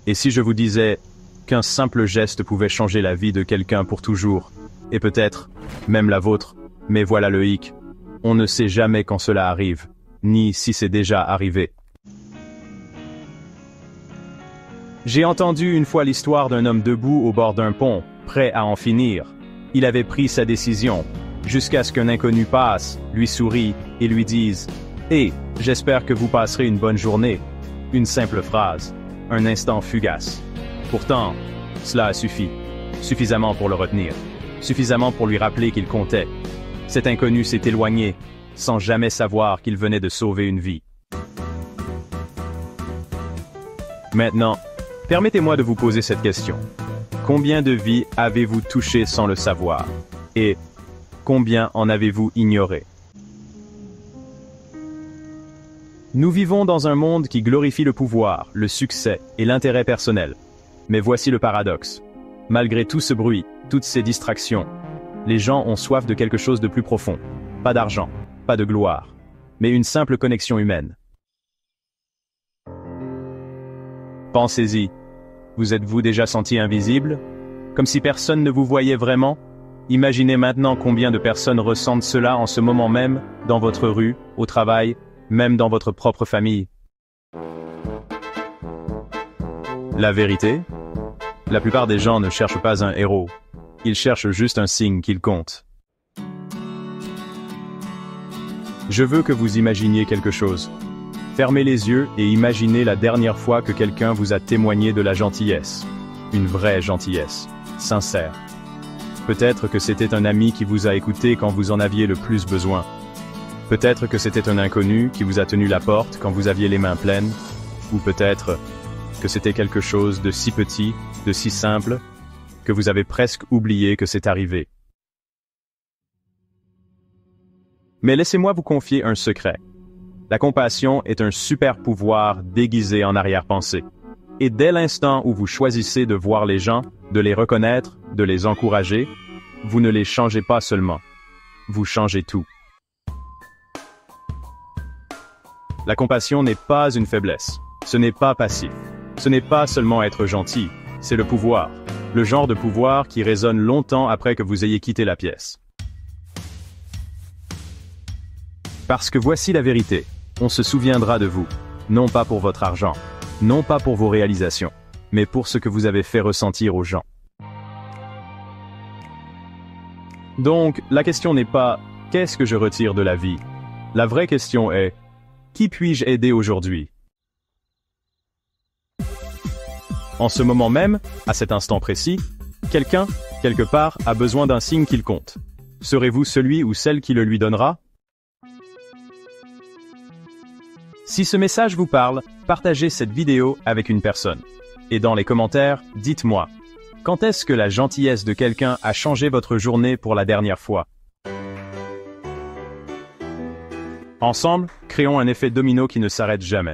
Et si je vous disais qu'un simple geste pouvait changer la vie de quelqu'un pour toujours, et peut-être même la vôtre, mais voilà le hic, on ne sait jamais quand cela arrive, ni si c'est déjà arrivé. J'ai entendu une fois l'histoire d'un homme debout au bord d'un pont, prêt à en finir. Il avait pris sa décision, jusqu'à ce qu'un inconnu passe, lui sourit et lui dise « Hé, j'espère que vous passerez une bonne journée ». Une simple phrase, un instant fugace. Pourtant, cela a suffi, suffisamment pour le retenir, suffisamment pour lui rappeler qu'il comptait. Cet inconnu s'est éloigné, sans jamais savoir qu'il venait de sauver une vie. Maintenant, permettez-moi de vous poser cette question. Combien de vies avez-vous touchées sans le savoir? Et combien en avez-vous ignoré? Nous vivons dans un monde qui glorifie le pouvoir, le succès et l'intérêt personnel. Mais voici le paradoxe. Malgré tout ce bruit, toutes ces distractions, les gens ont soif de quelque chose de plus profond. Pas d'argent, pas de gloire, mais une simple connexion humaine. Pensez-y. Vous êtes-vous déjà senti invisible? Comme si personne ne vous voyait vraiment? Imaginez maintenant combien de personnes ressentent cela en ce moment même, dans votre rue, au travail, même dans votre propre famille. La vérité? La plupart des gens ne cherchent pas un héros. Ils cherchent juste un signe qu'ils comptent. Je veux que vous imaginiez quelque chose. Fermez les yeux et imaginez la dernière fois que quelqu'un vous a témoigné de la gentillesse. Une vraie gentillesse, sincère. Peut-être que c'était un ami qui vous a écouté quand vous en aviez le plus besoin. Peut-être que c'était un inconnu qui vous a tenu la porte quand vous aviez les mains pleines. Ou peut-être que c'était quelque chose de si petit, de si simple, que vous avez presque oublié que c'est arrivé. Mais laissez-moi vous confier un secret. La compassion est un super pouvoir déguisé en arrière-pensée. Et dès l'instant où vous choisissez de voir les gens, de les reconnaître, de les encourager, vous ne les changez pas seulement. Vous changez tout. La compassion n'est pas une faiblesse. Ce n'est pas passif. Ce n'est pas seulement être gentil. C'est le pouvoir. Le genre de pouvoir qui résonne longtemps après que vous ayez quitté la pièce. Parce que voici la vérité. On se souviendra de vous. Non pas pour votre argent. Non pas pour vos réalisations. Mais pour ce que vous avez fait ressentir aux gens. Donc, la question n'est pas « Qu'est-ce que je retire de la vie ?» La vraie question est « Qui puis-je aider aujourd'hui ?» En ce moment même, à cet instant précis, quelqu'un, quelque part, a besoin d'un signe qu'il compte. Serez-vous celui ou celle qui le lui donnera? Si ce message vous parle, partagez cette vidéo avec une personne. Et dans les commentaires, dites-moi, quand est-ce que la gentillesse de quelqu'un a changé votre journée pour la dernière fois? Ensemble, créons un effet domino qui ne s'arrête jamais.